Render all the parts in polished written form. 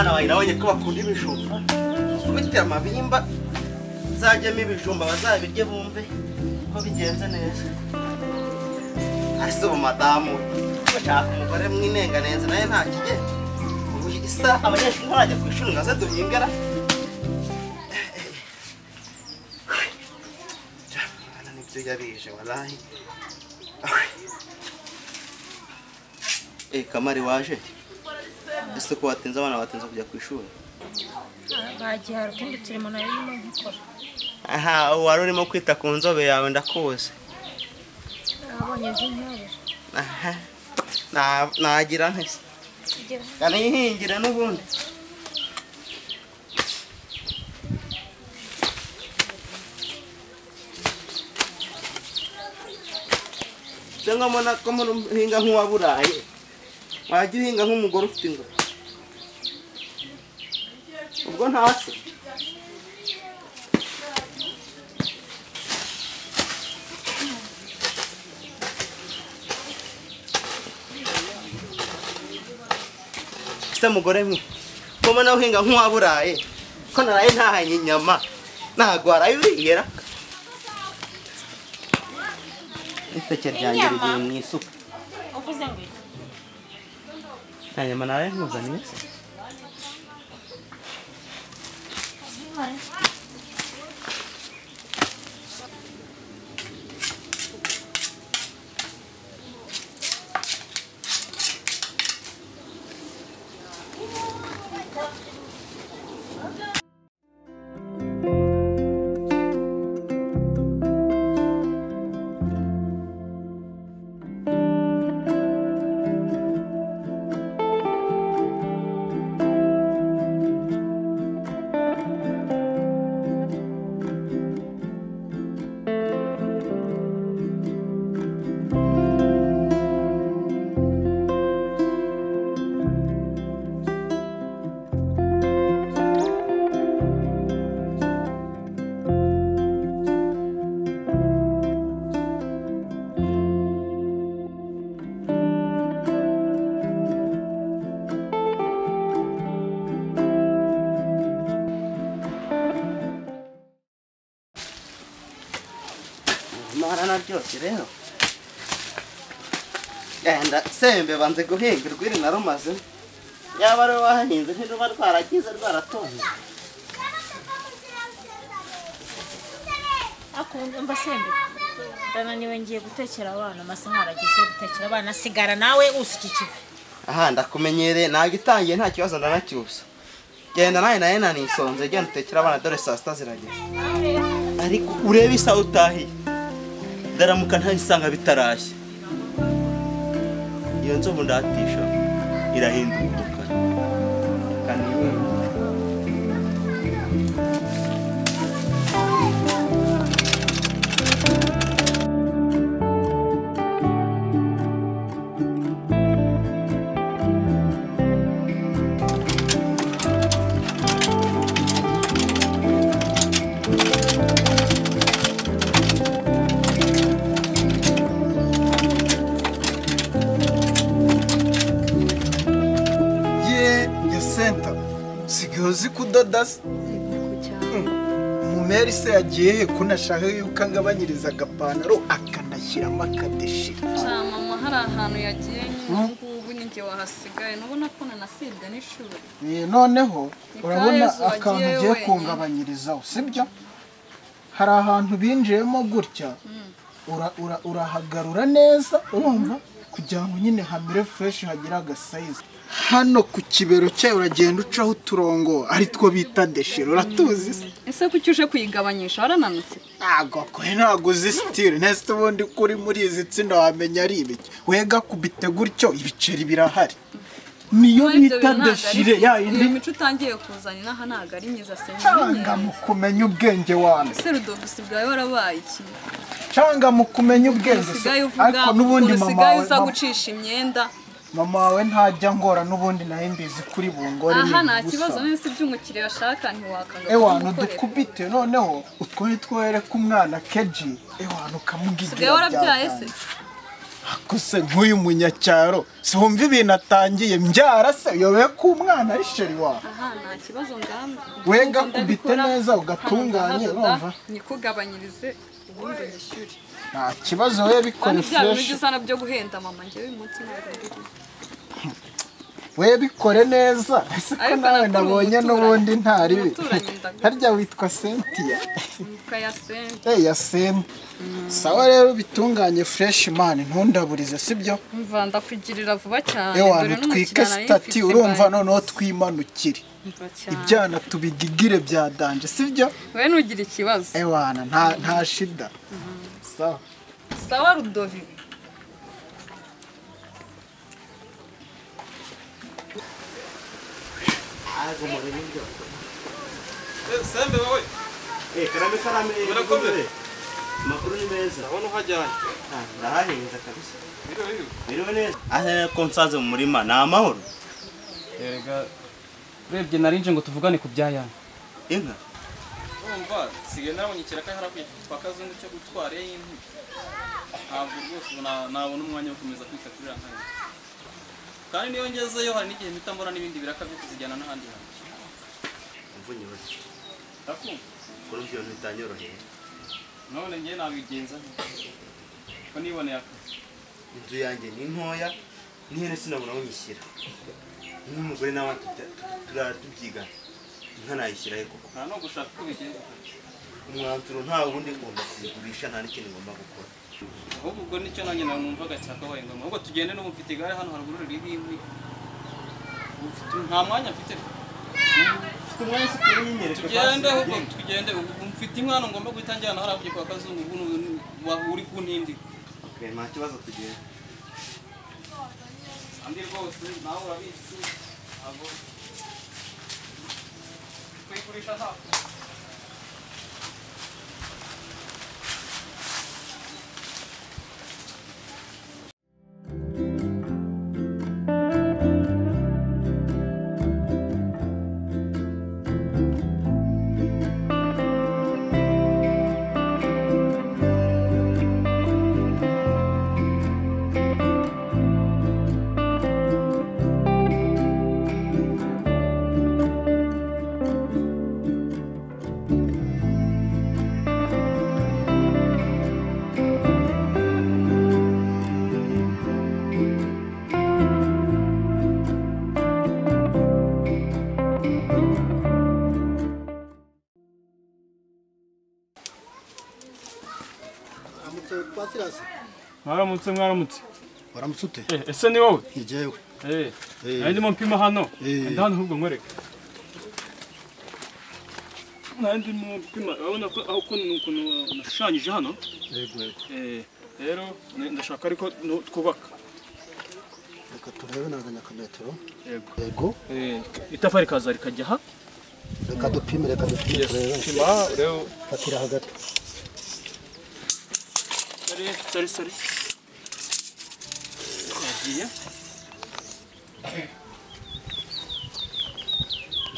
abana bawe nabonye ko bakunda ibijumba kubitira amabimba zajyamo ibijumba bazabirye bumve ko bigenze neza ase ubu madamu bashaka umugore mwinenganenze naye nta kigenda ubu isa abanyeshuri ntarajya ku ishuri ngo aze duhingara nibyo yabije walahi Kamari waje ese ko watinze abana batinze kujya ku ishuri bagiye hari utundi turimo nayo nyuma gukora aha wari urimo kwita ku nzobe yawe ndakuze abonye z'intore aha nagira ntese kana yihingira n'ubundi cyangwa mona ko hinga nk'uwaburaye wajya uhinga nk'umugore ufite ingoro ubwo ntase ese mugore mwe mbona nawe uhinga nk'uwaburaye ko naraye ntahanye inyama ntago waraye urihera iteke ryanjye rigiye mu isuka uvuze ngo nta nyama naraye nkuzaniye se byose rero genda sembe banze guhinga urwiri narumaze yaba ari wahinze ntiruba rwaragize rwaratonye akunda mba sembe ndananiwe ngiye gutekera abana amasaha aragize gutekera abana sigara nawe usikikive aha ndakumenyereye nagitangiye nta kibazo ndanacyusa genda naye nanisonze genda utekera abana dore saa sita zirageze ariko urebe isaha utahiye ndaramuka ntahisanga bitarashye iyo nzovu ndatisha irahinduka kandi uzi kudoda se umumeri se yagiye kunashaka yuko angabanyiriza agapantaro akanashyiramo akadeshira mama hari ahantu yagiye ngubu ninjye wahasigaye nubona ko nanasibwa n'ishuri noneho urabona akantu ugiye kungabanyirizaho sibyo hari ahantu binjiyemo gutya urahagarura neza urumva kugira ngo nyine hamere fresh hagira agasayizi hano ku kibero cyawe uragenda ucaho uturongo ari two bita deshiro uratuzi se ese kuki uje kuyigabanyisha warananutse ntago uzi style nese ubundi kuri muri izi tsinda wamenya ari ibiki wega kubite gutyo ibiceri birahari niyo bita deshire ya indi mico utangiye kuzana naha ntago ari myiza se cyanga mu kumenya ubwenge wawe se Rudolphe bwawe warabaye iki cyanga mu kumenya ubwenge ariko nubundi mama wawe uza gucisha imyenda mama wawe ntajya ngora nubundi naye mbizi kuri bungore aha nta kibazo nese by'umukire bashaka ntiwakanga ewana dukubite noneho utwo twere ku mwana keji ewana ukamugirira wara byaye se akose nk'uyu munyacyaro wumva ibintu atangiye mbyara se uyobewe ko umwana ari sheri wawe aha nta kibazo ngamba wega kubite neza ugatunganye urumva nikugabanyirize ubundi nyishyure nta kibazo we bikore bya bintu fresh by'usana byo guhenda mama njyewe uyu munsi ntabwo mbiri we bikore neza ese ko nawe nabonye n'ubundi ntari harya witwa Cynthia ya sente ya Cynthia sawa rero bitunganye fresh man ntundaburize sibyo mva ndakugirira vuba cyane ewana twike stati urumva noneho twimanukire ibyana tubigigire bya danje sibyo we nugira ikibazo ewana nta shida sawa sawa Rudovi Algo muri nibyo. Sembe wowe. Karame. Barakomeye. Makuru ni meza. Urabona uhajyanye. Ndahahinze kabisa. Biriwe. Neza. Aha ko nsanze mu murima ni amahoro. Erega urebye narinje ngo tuvugane ku byayana. Inka. Urumva sige nabonye ikiraka harakwiye kwa kazungu cyo gutwara y'inka. Ntabwo rwose nabona umwanya wo kumeza kwita kuri ranka. Kandi niyo ngezeyo hari n'igihe mpita mbona n'ibindi biraka byo kuzijyana n'ahandi hantu. Mvunye bose. Ndakumva. Kuri byo ntitanyoroheye. None ngiye nabigenza. Ko niboneye akazi. Inzu yanjye ni ntoya n'ihene sinabona aho nyishyira. N'umugore nawe turatubyigana. Inka nayishyira he koko? Nta no gushaka ko bigenza. Umwanzuro nta wundi ngomba kubigurisha nta n'ikintu ngomba gukora. Ahubwo ubwo nicyo nanjye numvaga cyakabaye ngombwa. Ahubwo tugende no mufite igare hano haruguru riri inkwi. Nta mwanya mfite. Umwanya si kuri nyine. Tugende ahubwo tugende mfite inka hano ngomba guhita njyana harabuye kwa kazungu uri ku ntindi. Okay, nta kibazo tugende. Andi rwose nawe urabizi. Abo kwikurisha hafi. Mwaramutse. waramutse ute Ese ni wowe? nijewe Ndimo mpima hano. Ndahano ahubwo nkwereka. Ndimo mpima urabona ko aho ukuntu nashushanyije hano. yego Rero ndashaka ariko twubaka. reka turebe nazanya akametero Yego. yego Itafari kaza rikajya aha. reka dupime turebe Pima rero fatira hagati Sorry. Kagiye.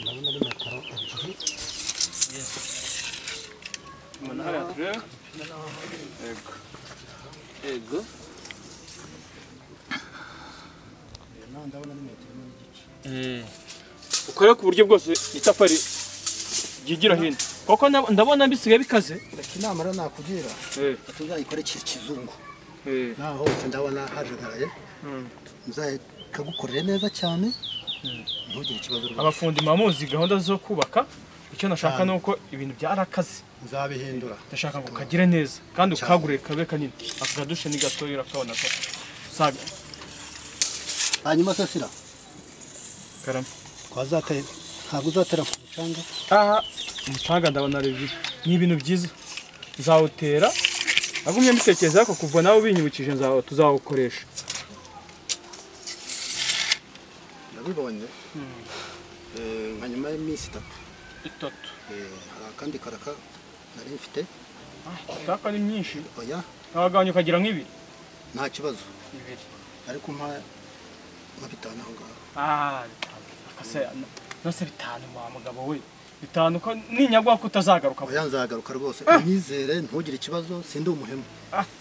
ndabona ari metero ebyiri Mana hariya Yego. ndabona ari metero n'igice Ukore ku buryo bwose itafari ryigira hino. Koko ndabona bisigaye bikaze. reka inama rero nakugira tuzayikore kizungu naho hose ndabona hajagaraye nzakagukorere neza cyane ntugire ikibazo rwose Abafundi mamuzi gahunda zo kubaka. Icyo nashaka nuko ibintu byarakaze. nzabihindura Ndashaka ngo kagire neza kandi ukagure kabe kanini. Akadushe ni gato urakabona ko. Saga. hanyuma se sira Karame. twazateye ntabwo uzatera ku mucanga Aha umucanga ndabona rebi. Ni ibintu byiza. Nzawutera. Agumye mbitekereza ko kuva nawe binyibukije tuzawukoresha. ndabibonye nka nyuma y'iminsi 3. hari akandi karaka nari mfite Taka ni myinshi. oya Abagabanya ukagira nk'ibiri. nta kibazo Ibiri. ariko nka bitanu aho ngaho Akase nose bitanu wa mugabo we. Bitanu ko ninyagwa kutazagaruka. oya nzagaruka rwose unyizere ntugire ikibazo sindi umuhemu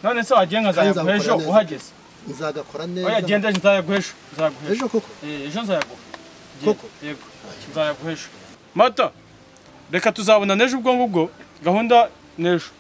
None se wagiye nkazayaguha ejo uhageze. nzagakora neza. oya genda nzayaguhesha Ejo koko? ejo nzayaguha Koko? yego nzayaguhesha mata reka tuzabona n'ejo ubwo ngubwo gahunda n'ejo